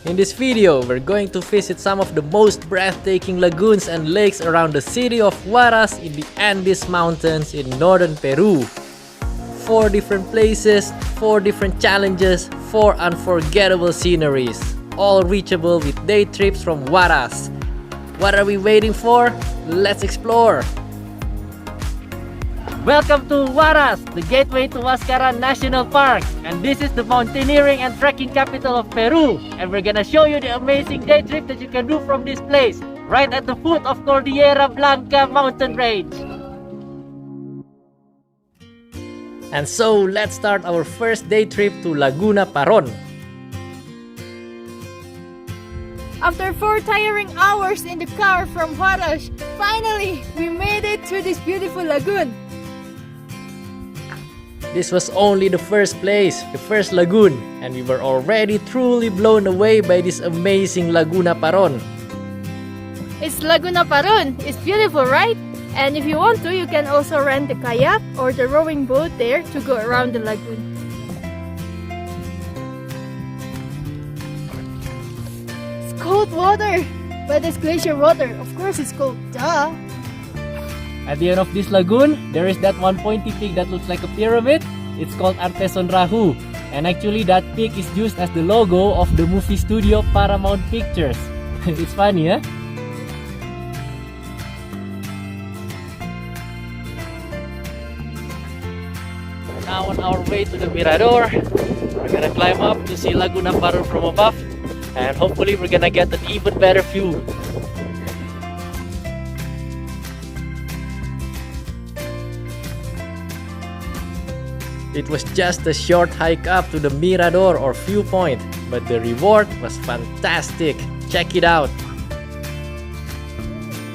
In this video, we're going to visit some of the most breathtaking lagoons and lakes around the city of Huaraz in the Andes Mountains in northern Peru. 4 different places, 4 different challenges, 4 unforgettable sceneries, all reachable with day trips from Huaraz. What are we waiting for? Let's explore! Welcome to Huaraz, the gateway to Huascarán National Park. And this is the mountaineering and trekking capital of Peru. And we're gonna show you the amazing day trip that you can do from this place, right at the foot of Cordillera Blanca mountain range. And so, let's start our first day trip to Laguna Paron. After 4 tiring hours in the car from Huaraz, finally, we made it to this beautiful lagoon. This was only the first place, the first lagoon, and we were already truly blown away by this amazing Laguna Paron. It's Laguna Paron. It's beautiful, right? And if you want to, you can also rent the kayak or the rowing boat there to go around the lagoon. It's cold water, but it's glacier water. Of course it's cold, duh! At the end of this lagoon, there is that one pointy peak that looks like a pyramid. It's called Arteson Rahu, and actually that peak is used as the logo of the movie studio Paramount Pictures. It's funny, huh? Now on our way to the Mirador, we're gonna climb up to see Laguna Paron from above, and hopefully we're gonna get an even better view. It was just a short hike up to the Mirador or viewpoint, but the reward was fantastic. Check it out!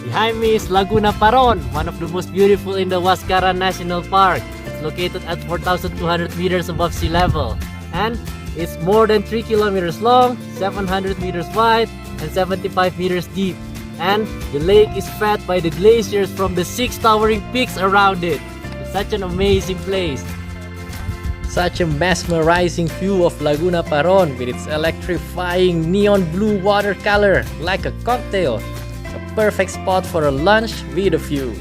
Behind me is Laguna Paron, one of the most beautiful in the Huascarán National Park. It's located at 4,200 meters above sea level, and it's more than 3 kilometers long, 700 meters wide, and 75 meters deep. And the lake is fed by the glaciers from the 6 towering peaks around it. It's such an amazing place. Such a mesmerizing view of Laguna Paron with its electrifying neon blue water color, like a cocktail. A perfect spot for a lunch with a view.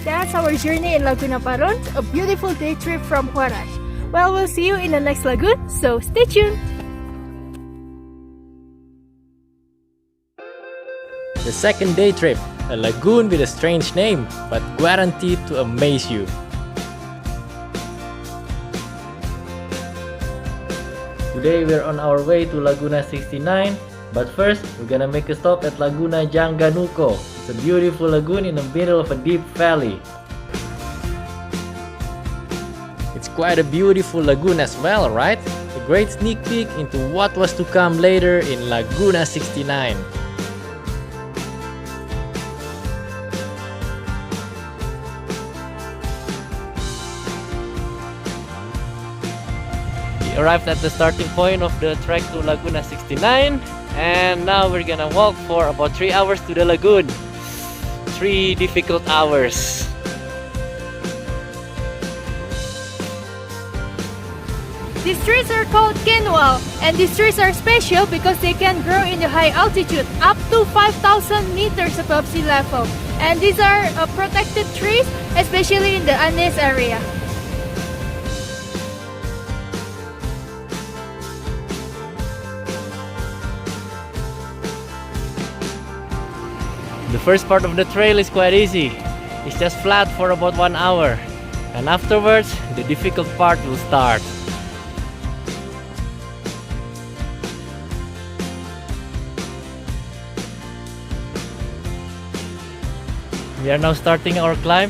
That's our journey in Laguna Paron, a beautiful day trip from Huaraz. Well, we'll see you in the next lagoon, so stay tuned! The second day trip, a lagoon with a strange name, but guaranteed to amaze you. Today we're on our way to Laguna 69, but first we're gonna make a stop at Laguna Janganuco. It's a beautiful lagoon in the middle of a deep valley. It's quite a beautiful lagoon as well, right? A great sneak peek into what was to come later in Laguna 69. We arrived at the starting point of the trek to Laguna 69, and now we're gonna walk for about 3 hours to the lagoon. 3 difficult hours. These trees are called quinoa, and these trees are special because they can grow in the high altitude, up to 5,000 meters above sea level. And these are protected trees, especially in the Andes area. The first part of the trail is quite easy. It's just flat for about 1 hour. And afterwards, the difficult part will start. We are now starting our climb,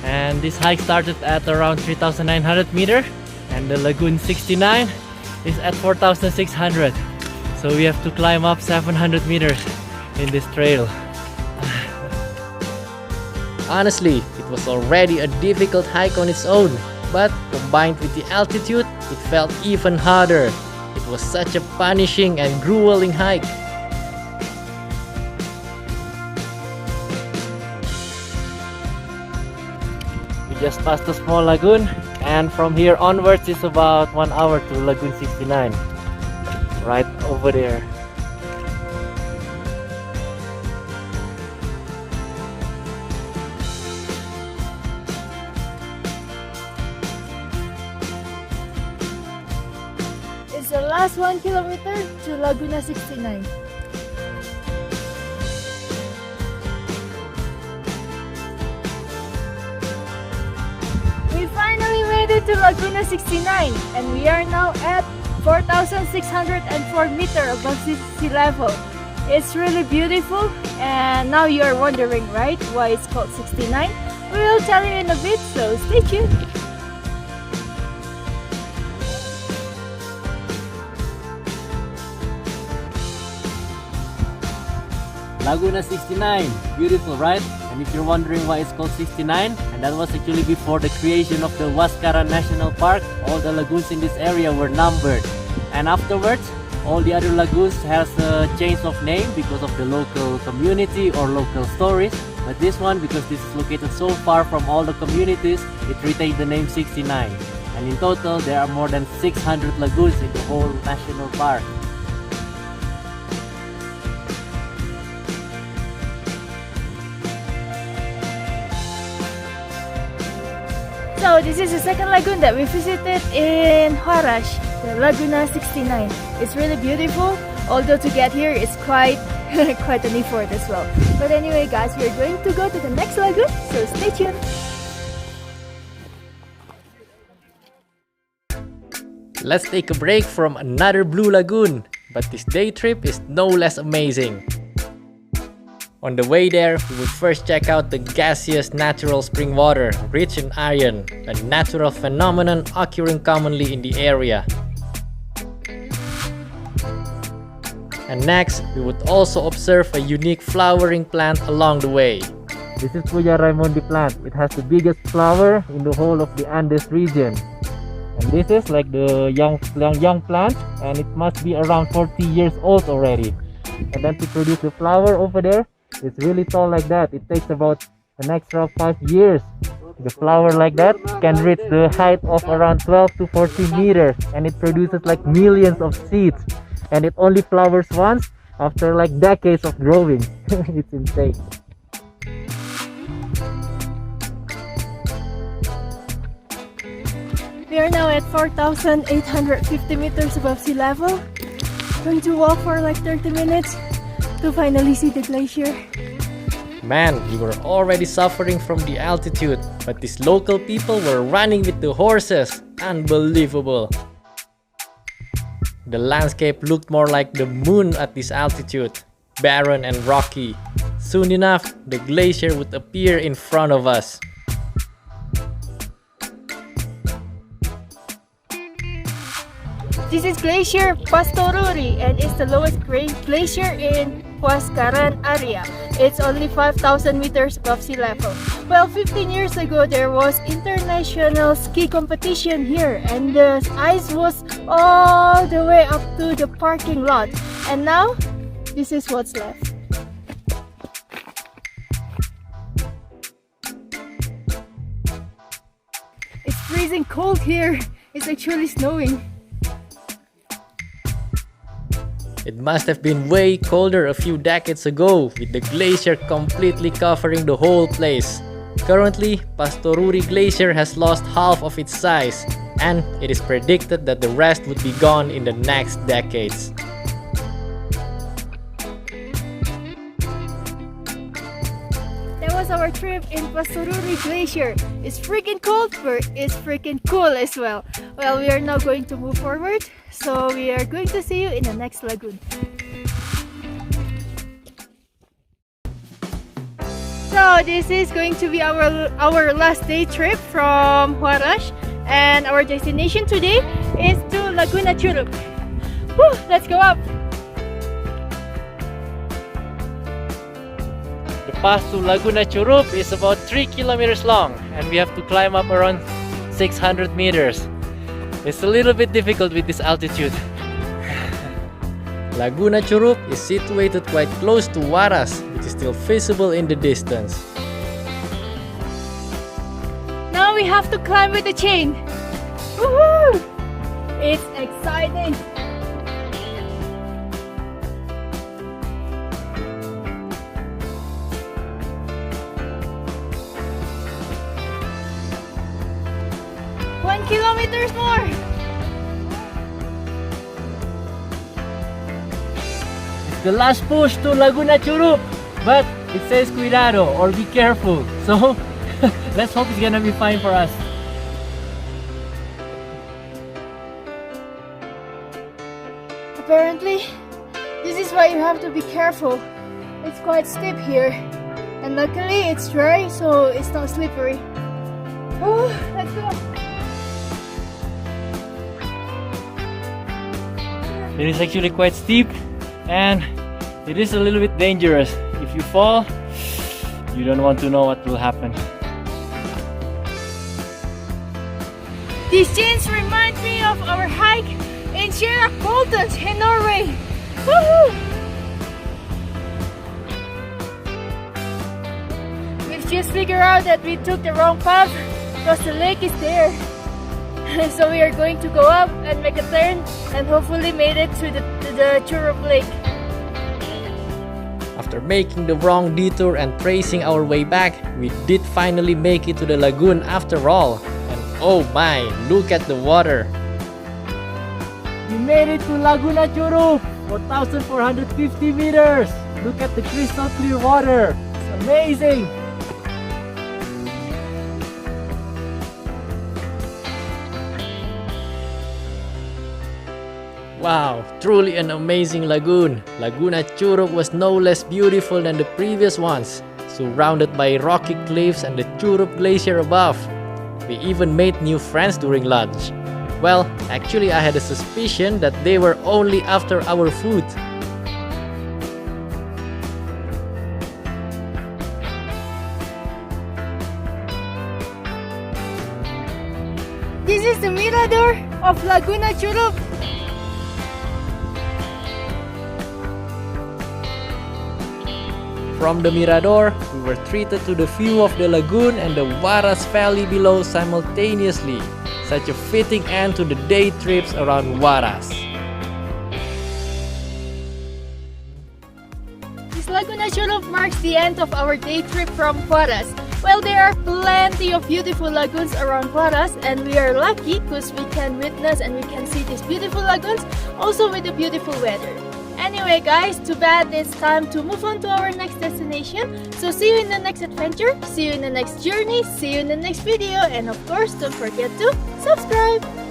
and this hike started at around 3,900 meters, and the Lagoon 69 is at 4,600. So we have to climb up 700 meters in this trail. Honestly, it was already a difficult hike on its own, but combined with the altitude, it felt even harder. It was such a punishing and grueling hike. We just passed a small lagoon And from here onwards is about 1 hour to Lagoon 69. Right over there. It's the last 1 kilometer to Laguna 69. We finally made it to Laguna 69 and we are now at 4,604 meters above sea level. It's really beautiful, and now you are wondering, right, why it's called 69? We will tell you in a bit, so stay tuned. Laguna 69, beautiful, right? And if you're wondering why it's called 69, and that was actually before the creation of the Huascarán National Park, all the lagoons in this area were numbered. And afterwards, all the other lagoons has a change of name because of the local community or local stories. But this one, because this is located so far from all the communities, it retained the name 69. And in total, there are more than 600 lagoons in the whole national park. So this is the second lagoon that we visited in Huaraz, the Laguna 69. It's really beautiful, although to get here is quite an effort as well. But anyway guys, we are going to go to the next lagoon, so stay tuned. Let's take a break from another blue lagoon, but this day trip is no less amazing. On the way there, we will first check out the gaseous natural spring water rich in iron, a natural phenomenon occurring commonly in the area. And next, we would also observe a unique flowering plant along the way. This is Puya Raimondi plant. It has the biggest flower in the whole of the Andes region. And this is like the young plant, and it must be around 40 years old already. And then to produce the flower over there, it's really tall like that. It takes about an extra 5 years. The flower like that can reach the height of around 12 to 14 meters, and it produces like millions of seeds. And it only flowers once after like decades of growing. It's insane. We are now at 4,850 meters above sea level. Going to walk for like 30 minutes to finally see the glacier. Man, we were already suffering from the altitude, but these local people were running with the horses. Unbelievable. The landscape looked more like the moon at this altitude, barren and rocky. Soon enough, the glacier would appear in front of us. This is Glacier Pastoruri, and it's the lowest glacier in Huascarán area. It's only 5,000 meters above sea level. Well, 15 years ago there was international ski competition here, and the ice was all the way up to the parking lot. And now, this is what's left. It's freezing cold here. It's actually snowing. It must have been way colder a few decades ago, with the glacier completely covering the whole place. Currently, Pastoruri Glacier has lost half of its size, and it is predicted that the rest would be gone in the next decades. That was our trip in Pastoruri Glacier. It's freaking cold, but it's freaking cool as well. Well, we are now going to move forward, so we are going to see you in the next lagoon. So this is going to be our last day trip from Huaraz, and our destination today is to Laguna Churup. Whew, let's go up! The path to Laguna Churup is about 3 kilometers long, and we have to climb up around 600 meters. It's a little bit difficult with this altitude. Laguna Churup is situated quite close to Huaraz, which is still visible in the distance. Now we have to climb with a chain. Woohoo! It's exciting! Kilometers more! It's the last push to Laguna Churup, but it says cuidado or be careful. So let's hope it's gonna be fine for us. Apparently, this is why you have to be careful. It's quite steep here, and luckily it's dry, so it's not slippery. Oh, let's go! It is actually quite steep and it is a little bit dangerous. If you fall, you don't want to know what will happen. These jeans remind me of our hike in Huaraz in Norway. Woohoo! We've just figured out that we took the wrong path because the lake is there. So we are going to go up and make a turn and hopefully made it to the Churup Lake. After making the wrong detour and tracing our way back, we did finally make it to the lagoon after all. And oh my, look at the water! We made it to Laguna Churup, 4,450 meters! Look at the crystal clear water! It's amazing! Wow, truly an amazing lagoon. Laguna Churup was no less beautiful than the previous ones, surrounded by rocky cliffs and the Churup Glacier above. We even made new friends during lunch. Well, actually I had a suspicion that they were only after our food. This is the mirador of Laguna Churup. From the mirador, we were treated to the view of the lagoon and the Huaraz Valley below simultaneously. Such a fitting end to the day trips around Huaraz. This Laguna Churup marks the end of our day trip from Huaraz. Well, there are plenty of beautiful lagoons around Huaraz, and we are lucky because we can witness and we can see these beautiful lagoons also with the beautiful weather. Anyway guys, too bad it's time to move on to our next destination. So see you in the next adventure, see you in the next journey, see you in the next video, and of course don't forget to subscribe!